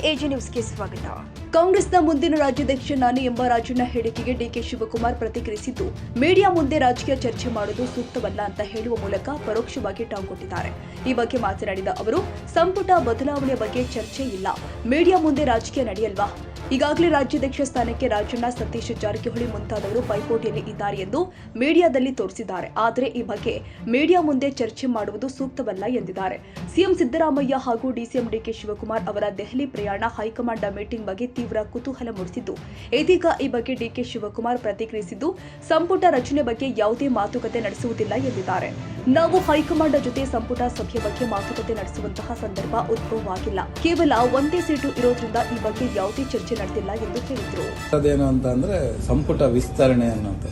AG ನ್ಯೂಸ್ಗೆ ಸ್ವಾಗತ. ಕಾಂಗ್ರೆಸ್ನ ಮುಂದಿನ ರಾಜ್ಯಾಧ್ಯಕ್ಷ ನಾನೇ ಎಂಬ ರಾಜಣ್ಣ ಹೇಳಿಕೆಗೆ ಡಿಕೆ ಶಿವಕುಮಾರ್ ಪ್ರತಿಕ್ರಿಯಿಸಿದ್ದು, ಮೀಡಿಯಾ ಮುಂದೆ ರಾಜಕೀಯ ಚರ್ಚೆ ಮಾಡುವುದು ಸೂಕ್ತವಲ್ಲ ಅಂತ ಹೇಳುವ ಮೂಲಕ ಪರೋಕ್ಷವಾಗಿ ಟಾಂಗ್ ಕೊಟ್ಟಿದ್ದಾರೆ. ಈ ಬಗ್ಗೆ ಮಾತನಾಡಿದ ಅವರು, ಸಂಪುಟ ಬದಲಾವಣೆ ಬಗ್ಗೆ ಚರ್ಚೆ ಇಲ್ಲ, ಮೀಡಿಯಾ ಮುಂದೆ ರಾಜಕೀಯ ನಡೆಯಲ್ವಾ? ಈಗಾಗಲೇ ರಾಜ್ಯಾಧ್ಯಕ್ಷ ಸ್ಥಾನಕ್ಕೆ ರಾಜಣ್ಣ, ಸತೀಶ್ ಜಾರಕಿಹೊಳಿ ಮುಂತಾದವರು ಪೈಪೋಟಿಯಲ್ಲಿ ಇದ್ದಾರೆ ಎಂದು ಮೀಡಿಯಾದಲ್ಲಿ ತೋರಿಸಿದ್ದಾರೆ. ಆದರೆ ಈ ಬಗ್ಗೆ ಮೀಡಿಯಾ ಮುಂದೆ ಚರ್ಚೆ ಮಾಡುವುದು ಸೂಕ್ತವಲ್ಲ ಎಂದಿದ್ದಾರೆ. ಸಿಎಂ ಸಿದ್ದರಾಮಯ್ಯ ಹಾಗೂ ಡಿಸಿಎಂ ಡಿಕೆ ಶಿವಕುಮಾರ್ ಅವರ ದೆಹಲಿ ಪ್ರಯಾಣ ಹೈಕಮಾಂಡ್ ಮೀಟಿಂಗ್ ಬಗ್ಗೆ ತೀವ್ರ ಕುತೂಹಲ ಮೂಡಿಸಿದ್ದು, ಇದೀಗ ಈ ಬಗ್ಗೆ ಡಿಕೆ ಶಿವಕುಮಾರ್ ಪ್ರತಿಕ್ರಿಯಿಸಿದ್ದು, ಸಂಪುಟ ರಚನೆ ಬಗ್ಗೆ ಯಾವುದೇ ಮಾತುಕತೆ ನಡೆಸುವುದಿಲ್ಲ ಎಂದಿದ್ದಾರೆ. ನಾವು ಹೈಕಮಾಂಡ್ ಜೊತೆ ಸಂಪುಟ ಸಭೆಯ ಬಗ್ಗೆ ಮಾತುಕತೆ ನಡೆಸುವಂತಹ ಸಂದರ್ಭ ಉದ್ಭವವಾಗಿಲ್ಲ. ಕೇವಲ ಒಂದೇ ಸೀಟು ಇರೋದ್ರಿಂದ ಈ ಬಗ್ಗೆ ಯಾವುದೇ ಚರ್ಚೆ ನಡೆದಿಲ್ಲ ಎಂದು ಹೇಳಿದರು. ಅದೇನು ಅಂತಂದ್ರೆ ಸಂಪುಟ ವಿಸ್ತರಣೆ ಅನ್ನೋಂಥ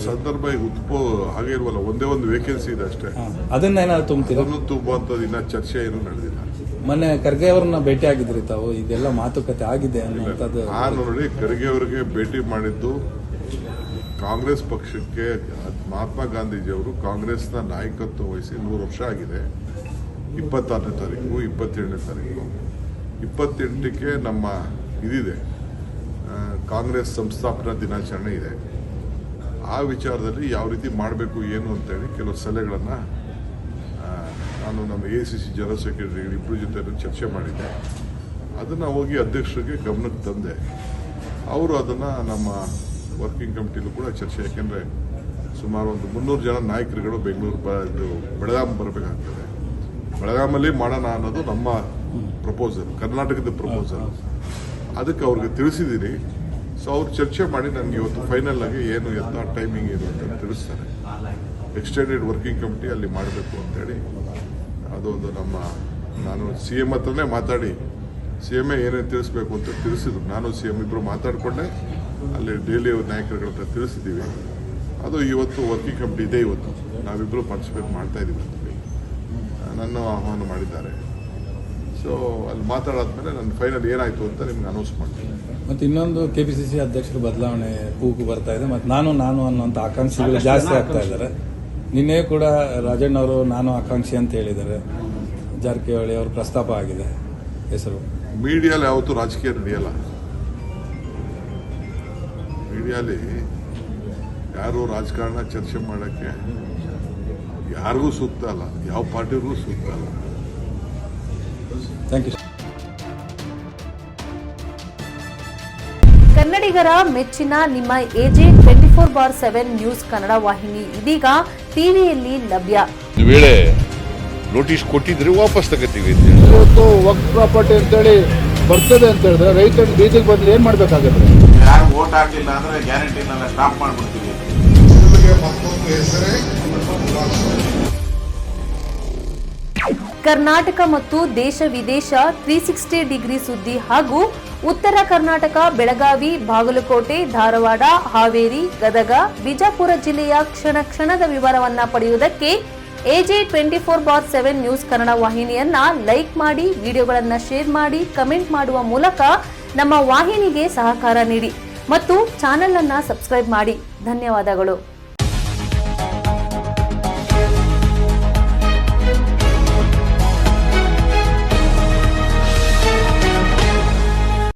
ಸಂದರ್ಭ ಉದ್ಭವ ಹಾಗೆ ಇಲ್ವಲ್ಲ, ಒಂದೇ ಒಂದು ವೇಕೆನ್ಸಿ ಇದೆ ಅಷ್ಟೇ. ಅದನ್ನೇನಾದ್ರು ತುಂಬ್ತೀರಾ? ತುಂಬುವಂಥದ್ದು ಇನ್ನ ಚರ್ಚೆ ಏನು ನಡೆದಿಲ್ಲ. ಮೊನ್ನೆ ಖರ್ಗೆ ಅವ್ರನ್ನ ಭೇಟಿ ಆಗಿದ್ರಿ ತಾವು, ಇದೆಲ್ಲ ಮಾತುಕತೆ ಆಗಿದೆ ಅನ್ನೋಂಥದ್ದು. ನಾನು ನೋಡಿ ಖರ್ಗೆ ಅವರಿಗೆ ಭೇಟಿ ಮಾಡಿದ್ದು ಕಾಂಗ್ರೆಸ್ ಪಕ್ಷಕ್ಕೆ ಮಹಾತ್ಮ ಗಾಂಧೀಜಿಯವರು ಕಾಂಗ್ರೆಸ್ನ ನಾಯಕತ್ವ ವಹಿಸಿ 100 ವರ್ಷ ಆಗಿದೆ. 26ನೇ ತಾರೀಕು 27ನೇ ತಾರೀಕು 28ಕ್ಕೆ ನಮ್ಮ ಇದಿದೆ, ಕಾಂಗ್ರೆಸ್ ಸಂಸ್ಥಾಪನಾ ದಿನಾಚರಣೆ ಇದೆ. ಆ ವಿಚಾರದಲ್ಲಿ ಯಾವ ರೀತಿ ಮಾಡಬೇಕು ಏನು ಅಂತೇಳಿ ಕೆಲವು ಸಲಹೆಗಳನ್ನು ನಾನು ನಮ್ಮ ACC ಜನರಲ್ ಸೆಕ್ರೆಟರಿ ಇಬ್ಬರು ಜೊತೆ ಚರ್ಚೆ ಮಾಡಿದ್ದೆ. ಅದನ್ನು ಹೋಗಿ ಅಧ್ಯಕ್ಷರಿಗೆ ಗಮನಕ್ಕೆ ತಂದೆ. ಅವರು ಅದನ್ನು ನಮ್ಮ ವರ್ಕಿಂಗ್ ಕಮಿಟಿಲೂ ಕೂಡ ಚರ್ಚೆ, ಯಾಕೆಂದರೆ ಸುಮಾರು ಒಂದು 300 ಜನ ನಾಯಕರುಗಳು ಬೆಳಗಾಂ ಬರಬೇಕಾಗ್ತದೆ. ಬೆಳಗಾಮಲ್ಲಿ ಮಾಡೋಣ ಅನ್ನೋದು ನಮ್ಮ ಪ್ರಪೋಸಲ್, ಕರ್ನಾಟಕದ ಪ್ರಪೋಸಲ್. ಅದಕ್ಕೆ ಅವ್ರಿಗೆ ತಿಳಿಸಿದ್ದೀನಿ. ಸೊ ಅವ್ರು ಚರ್ಚೆ ಮಾಡಿ ನನಗೆ ಇವತ್ತು ಫೈನಲ್ ಆಗಿ ಏನು ಎಲ್ಲ ಟೈಮಿಂಗ್ ಏನು ಅಂತ ತಿಳಿಸ್ತಾರೆ. ಎಕ್ಸ್ಟೆಂಡೆಡ್ ವರ್ಕಿಂಗ್ ಕಮಿಟಿ ಅಲ್ಲಿ ಮಾಡಬೇಕು ಅಂತೇಳಿ ಅದೊಂದು ನಾನು CM ಹತ್ರನೇ ಮಾತಾಡಿ CM ಏನೇನು ತಿಳಿಸ್ಬೇಕು ಅಂತ ತಿಳಿಸಿದ್ರು. ನಾನು CM ಇಬ್ಬರು ಮಾತಾಡಿಕೊಂಡೆ ಅಲ್ಲಿ ಡೈಲಿ ನಾಯಕರುಗಳ ಹತ್ರ ತಿಳಿಸಿದ್ದೀವಿ. ಅದು ಇವತ್ತು ವರ್ಕಿಂಗ್ ಕಮಿಟಿ ಇದೆ. ಇವತ್ತು ನಾವಿಬ್ಬರು ಪಾರ್ಟಿಸಿಪೇಟ್ ಮಾಡ್ತಾ ಇದ್ದೀವಿ ಅಂತೇಳಿ ನನ್ನ ಆಹ್ವಾನ ಮಾಡಿದ್ದಾರೆ. ಸೊ ಅಲ್ಲಿ ಮಾತಾಡಾದ್ಮೇಲೆ ನನ್ನ ಫೈನಲ್ ಏನಾಯಿತು ಅಂತ ನಿಮ್ಗೆ ಅನೌನ್ಸ್ ಮಾಡ್ತೀನಿ. ಮತ್ತು ಇನ್ನೊಂದು KPCC ಅಧ್ಯಕ್ಷರ ಬದಲಾವಣೆ ಕೂಗು ಬರ್ತಾ ಇದೆ. ಮತ್ತು ನಾನು ಅನ್ನುವಂಥ ಆಕಾಂಕ್ಷಿಗಳು ಜಾಸ್ತಿ ಆಗ್ತಾ ಇದ್ದಾರೆ. ನಿನ್ನೆ ಕೂಡ ರಾಜಣ್ಣ ಅವರು ನಾನು ಆಕಾಂಕ್ಷಿ ಅಂತ ಹೇಳಿದ್ದಾರೆ. ಜಾರಕಿಹೊಳಿ ಅವರು ಪ್ರಸ್ತಾಪ ಆಗಿದೆ ಹೆಸರು. ಮೀಡಿಯಾಲಿ ಯಾವತ್ತೂ ರಾಜಕೀಯ ನಡೆಯಲ್ಲ. ಮೀಡಿಯಾಲಿ ಯಾರು ರಾಜಕಾರಣ ಚರ್ಚೆ ಮಾಡೋಕ್ಕೆ ಯಾರಿಗೂ ಸೂಕ್ತ ಅಲ್ಲ, ಯಾವ ಪಾರ್ಟಿಗೂ ಸೂಕ್ತ ಅಲ್ಲ. Thank you. ಕನ್ನಡಿಗರ ಮೆಚ್ಚಿನ ನಿಮ್ಮ AJ 24/7 ನ್ಯೂಸ್ ಕನ್ನಡ ವಾಹಿನಿ ಇದೀಗ ಟಿವಿಯಲ್ಲಿ ಲಭ್ಯ. ಒಂದು ವೇಳೆ ನೋಟಿಸ್ ಕೊಟ್ಟಿದ್ರೆ ವಾಪಸ್ ತಗೋತೀವಿ. ಇವತ್ತು ವಕ್ಫ್ ಪ್ರಾಪರ್ಟಿ ಅಂತೇಳಿ ಬರ್ತದೆ ಅಂತ ಹೇಳಿದ್ರೆ ರೈತರು ಬೀದಿಗೆ ಬದಲು ಏನ್ ಮಾಡ್ಬೇಕಾಗುತ್ತೆ? ಯಾರು ವೋಟ್ ಹಾಕಿಲ್ಲ ಅಂದ್ರೆ ಗ್ಯಾರಂಟಿನೆಲ್ಲ ಸ್ಟಾಪ್ ಮಾಡ್ಬಿಡ್ತೀವಿ. ಕರ್ನಾಟಕ ಮತ್ತು ದೇಶ ವಿದೇಶ 360 ಡಿಗ್ರಿ ಸುದ್ದಿ ಹಾಗೂ ಉತ್ತರ ಕರ್ನಾಟಕ, ಬೆಳಗಾವಿ, ಬಾಗಲಕೋಟೆ, ಧಾರವಾಡ, ಹಾವೇರಿ, ಗದಗ, ಬಿಜಾಪುರ ಜಿಲ್ಲೆಯ ಕ್ಷಣ ಕ್ಷಣದ ವಿವರವನ್ನ ಪಡೆಯುವುದಕ್ಕೆ AJ 24/7 ನ್ಯೂಸ್ ಕನ್ನಡ ವಾಹಿನಿಯನ್ನ ಲೈಕ್ ಮಾಡಿ, ವಿಡಿಯೋಗಳನ್ನ ಶೇರ್ ಮಾಡಿ, ಕಮೆಂಟ್ ಮಾಡುವ ಮೂಲಕ ನಮ್ಮ ವಾಹಿನಿಗೆ ಸಹಕಾರ ನೀಡಿ ಮತ್ತು ಚಾನೆಲ್ ಅನ್ನ ಸಬ್ಸ್ಕ್ರೈಬ್ ಮಾಡಿ. ಧನ್ಯವಾದಗಳು.